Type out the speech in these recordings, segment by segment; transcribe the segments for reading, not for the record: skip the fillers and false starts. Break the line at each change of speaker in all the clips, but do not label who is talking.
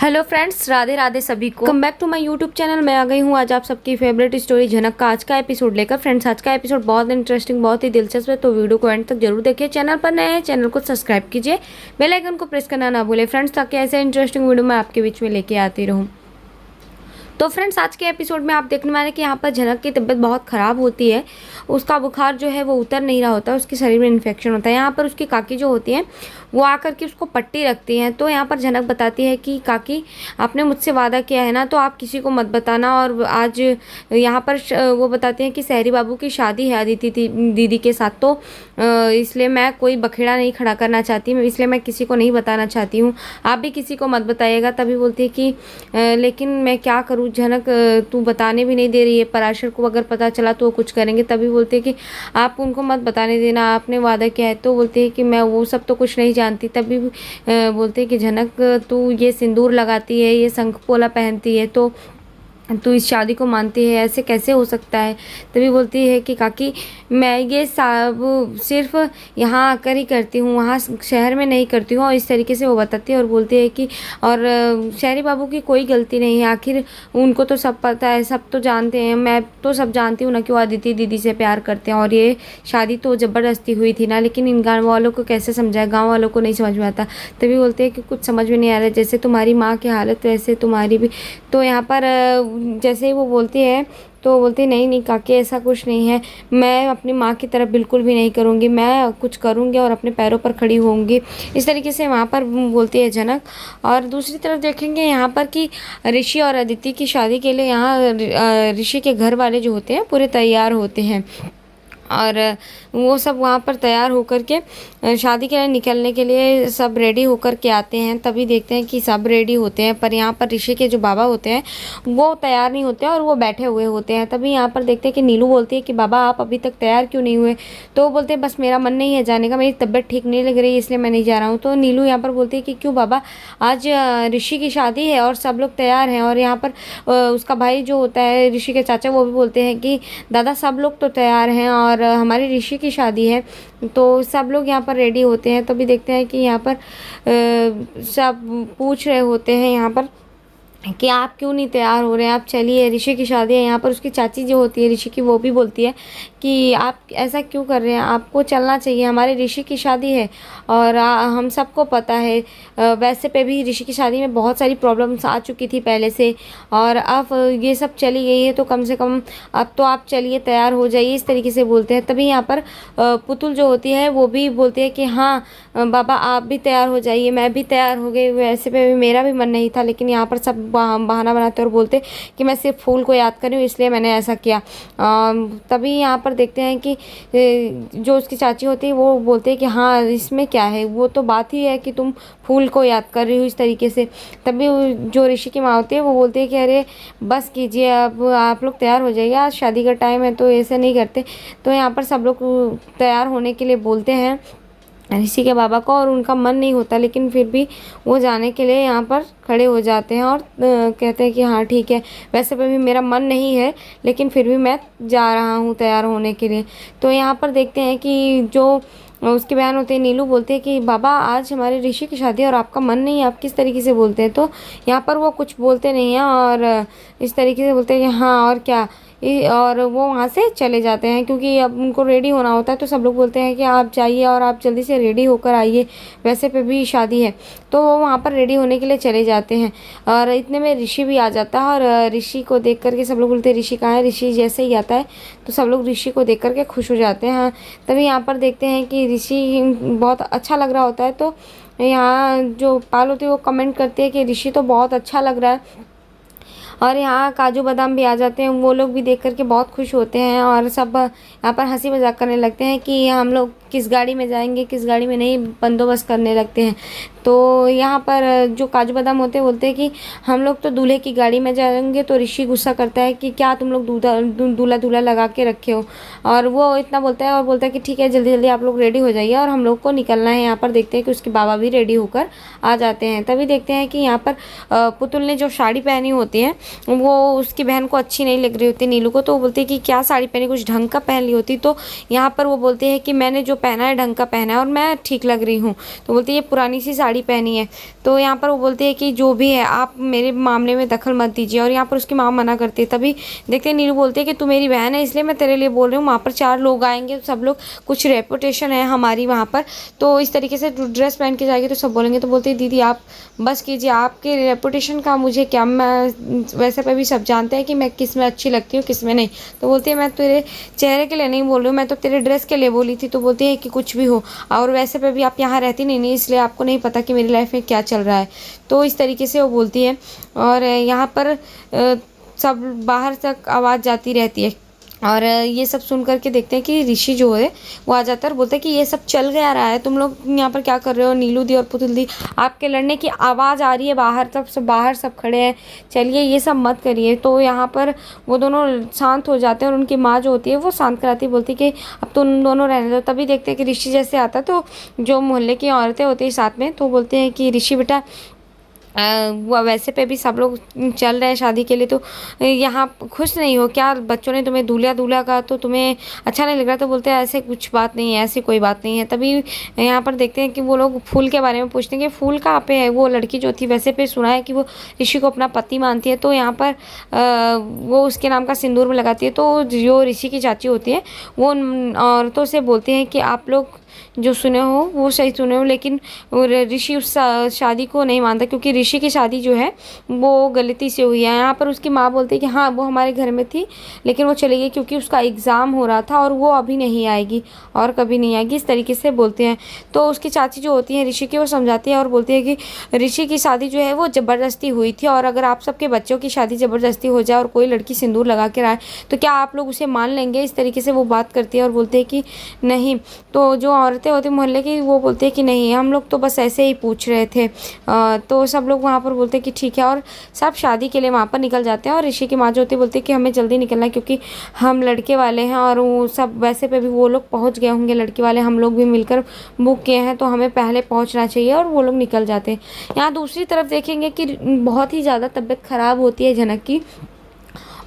Hello friends, Radhe Radhe सभी को। Come back to my YouTube channel. मैं आ गई हूँ आज आप सबकी फेवरेट स्टोरी झनक का आज का एपिसोड लेकर। फ्रेंड्स, आज का एपिसोड बहुत इंटरेस्टिंग, बहुत ही दिलचस्प है, तो वीडियो को एंड तक जरूर देखिए। चैनल पर नए हैं, चैनल को सब्सक्राइब कीजिए, बेल आइकन को प्रेस करना ना भूलें फ्रेंड्स, ताकि ऐसे इंटरेस्टिंग वीडियो मैं आपके बीच में लेके आती रहूँ। तो फ्रेंड्स, आज के एपिसोड में आप देखने वाले कि यहाँ पर झनक की तबीयत बहुत ख़राब होती है। उसका बुखार जो है वो उतर नहीं रहा होता है, उसके शरीर में इन्फेक्शन होता है। यहाँ पर उसकी काकी जो होती हैं वो आकर के उसको पट्टी रखती हैं। तो यहाँ पर झनक बताती है कि काकी, आपने मुझसे वादा किया है ना, तो आप किसी को मत बताना। और आज यहाँ पर वो बताते हैं कि सहरी बाबू की शादी है अदिति दीदी के साथ, तो इसलिए मैं कोई बखेड़ा नहीं खड़ा करना चाहती, इसलिए मैं किसी को नहीं बताना चाहती हूँ। आप भी किसी को मत बताइएगा। तभी बोलती है कि लेकिन मैं क्या करूँ झनक, तू बताने भी नहीं दे रही है। पराशर को अगर पता चला तो वो कुछ करेंगे। तभी बोलते हैं कि आप उनको मत बताने देना, आपने वादा किया है। तो बोलते हैं कि मैं वो सब तो कुछ नहीं जानती। तभी बोलते हैं कि झनक, तू ये सिंदूर लगाती है, ये शंख पोला पहनती है, तो तू इस शादी को मानती है, ऐसे कैसे हो सकता है। तभी बोलती है कि काकी, मैं ये सब सिर्फ यहाँ आकर ही करती हूँ, वहाँ शहर में नहीं करती हूँ। और इस तरीके से वो बताती है और बोलती है कि और शहरी बाबू की कोई गलती नहीं है, आखिर उनको तो सब पता है, सब तो जानते हैं। मैं तो सब जानती हूँ ना कि वो अदिति दीदी से प्यार करते हैं, और ये शादी तो ज़बरदस्ती हुई थी ना। लेकिन इन गाँव वालों को कैसे समझाए, गाँव वालों को नहीं समझ में आता। तभी बोलते हैं कि कुछ समझ में नहीं आ रहा, जैसे तुम्हारी माँ की हालत वैसे तुम्हारी भी। तो यहाँ पर जैसे ही वो बोलती है तो बोलती है, नहीं नहीं काकी, ऐसा कुछ नहीं है, मैं अपनी माँ की तरफ बिल्कुल भी नहीं करूँगी, मैं कुछ करूँगी और अपने पैरों पर खड़ी होंगी। इस तरीके से वहाँ पर बोलती है झनक। और दूसरी तरफ देखेंगे यहाँ पर कि ऋषि और अदिति की शादी के लिए यहाँ ऋषि के घर वाले जो होते हैं पूरे तैयार होते हैं, और वो सब वहाँ पर तैयार होकर के शादी के लिए निकलने के लिए सब रेडी होकर के आते हैं। तभी देखते हैं कि सब रेडी होते हैं, पर यहाँ पर ऋषि के जो बाबा होते हैं वो तैयार नहीं होते हैं और वो बैठे हुए होते हैं। तभी यहाँ पर देखते हैं कि नीलू बोलती है कि बाबा, आप अभी तक तैयार क्यों नहीं हुए। तो वो बोलते हैं, बस मेरा मन नहीं है जाने का, मेरी तबीयत ठीक नहीं लग रही है, इसलिए मैं नहीं जा रहा हूँ। तो नीलू यहाँ पर बोलती है कि क्यों बाबा, आज ऋषि की शादी है और सब लोग तैयार हैं। और यहाँ पर उसका भाई जो होता है ऋषि के चाचा, वो भी बोलते हैं कि दादा, सब लोग तो तैयार हैं और हमारी ऋषि की शादी है। तो सब लोग यहाँ पर रेडी होते हैं। तभी देखते हैं कि यहाँ पर सब पूछ रहे होते हैं यहाँ पर कि आप क्यों नहीं तैयार हो रहे हैं, आप चलिए, ऋषि की शादी है। यहाँ पर उसकी चाची जो होती है ऋषि की, वो भी बोलती है कि आप ऐसा क्यों कर रहे हैं, आपको चलना चाहिए, हमारे ऋषि की शादी है और हम सबको पता है। वैसे पे भी ऋषि की शादी में बहुत सारी प्रॉब्लम्स आ चुकी थी पहले से, और अब ये सब चली गई है, तो कम से कम अब तो आप चलिए, तैयार हो जाइए। इस तरीके से बोलते हैं। तभी यहाँ पर पुतुल जो होती है वो भी बोलती है कि हाँ बाबा, आप भी तैयार हो जाइए, मैं भी तैयार हो गई। वैसे पे भी मेरा भी मन नहीं था, लेकिन यहाँ पर सब बहाना बनाते और बोलते कि मैं सिर्फ फूल को याद करी हूँ, इसलिए मैंने ऐसा किया। तभी यहाँ पर देखते हैं कि जो उसकी चाची होती है वो बोलते हैं कि हाँ, इसमें क्या है, वो तो बात ही है कि तुम फूल को याद कर रही हो इस तरीके से। तभी जो ऋषि की माँ होती है वो बोलती है कि अरे बस कीजिए, अब आप लोग तैयार हो जाइए, आज शादी का टाइम है, तो ऐसे नहीं करते। तो यहाँ पर सब लोग तैयार होने के लिए बोलते हैं ऋषि के बाबा को, और उनका मन नहीं होता, लेकिन फिर भी वो जाने के लिए यहाँ पर खड़े हो जाते हैं और कहते हैं कि हाँ ठीक है, वैसे भी मेरा मन नहीं है, लेकिन फिर भी मैं जा रहा हूँ तैयार होने के लिए। तो यहाँ पर देखते हैं कि जो उसके बयान होते हैं, नीलू बोलते हैं कि बाबा, आज हमारे ऋषि की शादी है और आपका मन नहीं है, आप किस तरीके से बोलते हैं। तो यहाँ पर वो कुछ बोलते नहीं हैं और इस तरीके से बोलते हैं कि हाँ और क्या, और वो वहाँ से चले जाते हैं, क्योंकि अब उनको रेडी होना होता है। तो सब लोग बोलते हैं कि आप जाइए और आप जल्दी से रेडी होकर आइए, वैसे पे भी शादी है। तो वो वहाँ पर रेडी होने के लिए चले जाते हैं, और इतने में ऋषि भी आ जाता है। और ऋषि को देख करके सब लोग बोलते हैं, ऋषि कहाँ है। ऋषि जैसे ही आता है तो सब लोग ऋषि को देख करके खुश हो जाते हैं। तभी यहाँ पर देखते हैं कि ऋषि बहुत अच्छा लग रहा होता है। तो यहाँ जो पाल होती है वो कमेंट करती है कि ऋषि तो बहुत अच्छा लग रहा है। और यहाँ काजू बादाम भी आ जाते हैं, वो लोग भी देख करके बहुत खुश होते हैं, और सब यहाँ पर हंसी मजाक करने लगते हैं कि हम लोग किस गाड़ी में जाएंगे, किस गाड़ी में नहीं, बंदोबस्त करने लगते हैं। तो यहाँ पर जो काजू बादाम होते हैं बोलते हैं कि हम लोग तो दूल्हे की गाड़ी में जाएंगे। तो ऋषि गुस्सा करता है कि क्या तुम लोग दूल्हा दूल्हा लगा के रखे हो, और वो इतना बोलता है और बोलता है कि ठीक है, जल्दी जल्दी आप लोग रेडी हो जाइए और हम लोग को निकलना है। यहाँ पर देखते हैं कि उसके बाबा भी रेडी होकर आ जाते हैं। तभी देखते हैं कि यहाँ पर पुतुल ने जो साड़ी पहनी होती है वो उसकी बहन को अच्छी नहीं लग रही होती, नीलू को। तो वो बोलती है कि क्या साड़ी पहनी, कुछ ढंग का पहन ली होती। तो यहाँ पर वो बोलते हैं कि मैंने जो पहना है ढंग का पहना है और मैं ठीक लग रही हूँ। तो बोलती है ये पुरानी सी साड़ी साड़ी पहनी है। तो यहाँ पर वो बोलती है कि जो भी है आप मेरे मामले में दखल मत दीजिए, और यहाँ पर उसकी माँ मना करती है। तभी देखते हैं नीलू बोलती है कि तू मेरी बहन है इसलिए मैं तेरे लिए बोल रही हूँ, वहाँ पर 4 लोग आएंगे, सब लोग कुछ रेपुटेशन है हमारी वहाँ पर, तो इस तरीके से ड्रेस पहन के जाएगी तो सब बोलेंगे। तो बोलती है दीदी आप बस कीजिए, आपके रेपुटेशन का मुझे क्या, मैं वैसे पे भी सब जानते हैं कि मैं किस में अच्छी लगती हूँ किस में नहीं। तो बोलती है मैं तेरे चेहरे के लिए नहीं बोल रही हूँ, मैं तो तेरे ड्रेस के लिए बोली थी। तो बोलती है कि कुछ भी हो, और वैसे पे भी आप यहाँ रहती नहीं इसलिए आपको नहीं पता कि मेरी लाइफ में क्या चल रहा है। तो इस तरीके से वो बोलती है, और यहाँ पर सब बाहर तक आवाज़ जाती रहती है। और ये सब सुन करके देखते हैं कि ऋषि जो है वो आ जाता है और बोलता है कि ये सब चल गया रहा है, तुम लोग यहाँ पर क्या कर रहे हो, नीलू दी और पुतुल दी, आपके लड़ने की आवाज़ आ रही है बाहर, तब सब बाहर सब खड़े हैं, चलिए ये सब मत करिए। तो यहाँ पर वो दोनों शांत हो जाते हैं, और उनकी माँ जो होती है वो शांत कराती, बोलती कि अब तो उन दोनों रहने दो। तभी देखते हैं कि ऋषि जैसे आता है तो जो मोहल्ले की औरतें होती है साथ में, तो बोलते हैं कि ऋषि बेटा वो वैसे पे भी सब लोग चल रहे हैं शादी के लिए, तो यहाँ खुश नहीं हो क्या, बच्चों ने तुम्हें दूल्हा दूल्हा का तो तुम्हें अच्छा नहीं लग रहा। तो बोलते हैं ऐसे कुछ बात नहीं है, ऐसी कोई बात नहीं है। तभी यहाँ पर देखते हैं कि वो लोग फूल के बारे में पूछते हैं कि फूल कहाँ पे है। वो लड़की जो थी वैसे पे सुना है कि वो ऋषि को अपना पति मानती है, तो यहाँ पर वो उसके नाम का सिंदूर में लगाती है। तो जो ऋषि की चाची होती है वो उन औरतों से बोलती हैं कि आप लोग जो सुने हो वो सही सुने हो, लेकिन ऋषि उस शादी को नहीं मानता, क्योंकि ऋषि की शादी जो है वो गलती से हुई है। यहाँ पर उसकी माँ बोलती है कि हाँ वो हमारे घर में थी लेकिन वो चली गई क्योंकि उसका एग्ज़ाम हो रहा था और वो अभी नहीं आएगी और कभी नहीं आएगी, इस तरीके से बोलते हैं। तो उसकी चाची जो होती है ऋषि की, वो समझाती है और बोलती है कि ऋषि की शादी जो है वो ज़बरदस्ती हुई थी, और अगर आप सबके बच्चों की शादी ज़बरदस्ती हो जाए और कोई लड़की सिंदूर लगा के आए तो क्या आप लोग उसे मान लेंगे। इस तरीके से वो बात करती है और बोलते हैं कि नहीं। तो जो औरतें होती मोहल्ले की वो बोलते हैं कि नहीं हम लोग तो बस ऐसे ही पूछ रहे थे। तो सब लोग वहाँ पर बोलते हैं कि ठीक है, और सब शादी के लिए वहाँ पर निकल जाते हैं। और ऋषि की माँ जो होती है बोलती है कि हमें जल्दी निकलना है क्योंकि हम लड़के वाले हैं, और वो सब वैसे पे भी वो लोग पहुँच गए होंगे लड़के वाले, हम लोग भी मिलकर बुक किए हैं तो हमें पहले पहुँचना चाहिए, और वो लोग निकल जाते हैं। यहाँ दूसरी तरफ देखेंगे कि बहुत ही ज़्यादा तबीयत ख़राब होती है जनक की,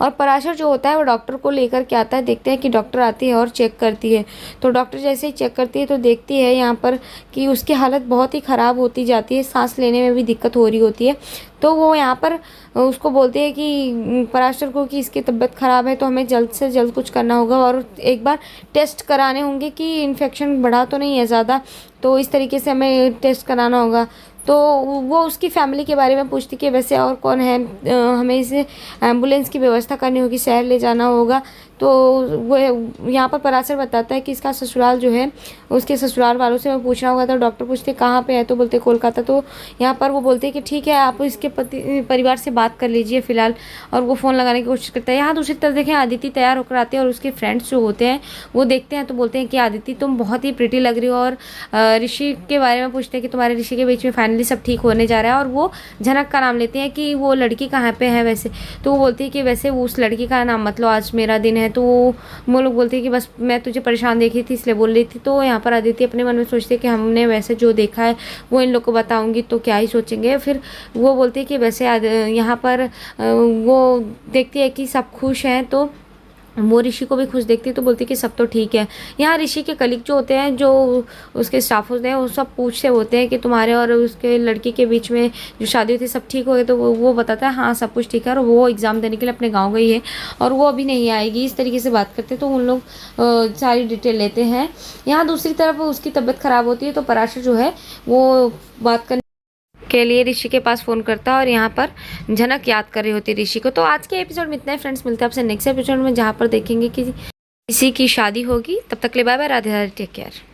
और पराशर जो होता है वो डॉक्टर को लेकर के आता है। देखते हैं कि डॉक्टर आती है और चेक करती है। तो डॉक्टर जैसे ही चेक करती है तो देखती है यहाँ पर कि उसकी हालत बहुत ही ख़राब होती जाती है, सांस लेने में भी दिक्कत हो रही होती है। तो वो यहाँ पर उसको बोलते हैं कि पराशर को कि इसकी तबीयत ख़राब है तो हमें जल्द से जल्द कुछ करना होगा और एक बार टेस्ट कराने होंगे कि इन्फेक्शन बढ़ा तो नहीं है ज़्यादा, तो इस तरीके से हमें टेस्ट कराना होगा। तो वो उसकी फैमिली के बारे में पूछती कि वैसे और कौन है, हमें इसे एम्बुलेंस की व्यवस्था करनी होगी, शहर ले जाना होगा। तो वो यहाँ पर पराशर बताता है कि इसका ससुराल जो है उसके ससुराल वालों से मैं पूछना होगा। तो डॉक्टर पूछते कहाँ पे है, तो बोलते कोलकाता। तो यहाँ पर वो बोलते हैं कि ठीक है आप इसके परिवार से बात कर लीजिए फ़िलहाल, और वो फ़ोन लगाने की कोशिश करता है। यहाँ दूसरी तरफ देखें आदिति तैयार होकर आते हैं और उसके फ्रेंड्स जो होते हैं वो देखते हैं तो बोलते हैं कि आदिति तुम बहुत ही प्रिटी लग रही हो, और ऋषि के बारे में पूछते हैं कि तुम्हारे ऋषि के बीच में फाइनली सब ठीक होने जा रहा है। और वो जनक का नाम लेते हैं कि वो लड़की कहाँ पे है वैसे। तो वो बोलती है कि वैसे वो उस लड़की का नाम मत लो, आज मेरा दिन है। तो वो लोग बोलते हैं कि बस मैं तुझे परेशान देखी थी इसलिए बोल रही थी। तो यहाँ पर आदित्य अपने मन में सोचते हैं कि हमने वैसे जो देखा है वो इन लोग को बताऊंगी तो क्या ही सोचेंगे। फिर वो बोलती है कि वैसे यहाँ पर वो देखती है कि सब खुश हैं, तो वो ऋषि को भी खुश देखती है तो बोलती है कि सब तो ठीक है। यहाँ ऋषि के कलीग जो होते हैं, जो उसके स्टाफ होते हैं, वो सब पूछते होते हैं कि तुम्हारे और उसके लड़की के बीच में जो शादी हुई थी सब ठीक हो गए। तो वो बताता है हाँ सब कुछ ठीक है, और वो एग्ज़ाम देने के लिए अपने गाँव गई है और वो अभी नहीं आएगी। इस तरीके से बात करते हैं तो उन लोग सारी डिटेल लेते हैं। यहाँ दूसरी तरफ उसकी तबीयत ख़राब होती है तो पराशर जो है वो बात करने के लिए ऋषि के पास फ़ोन करता है, और यहाँ पर जनक याद कर रही होती है ऋषि को। तो आज के एपिसोड में इतना है फ्रेंड्स, मिलते हैं आपसे नेक्स्ट एपिसोड में जहाँ पर देखेंगे कि किसी की शादी होगी। तब तक के लिए bye bye, Radhe Radhe, take care.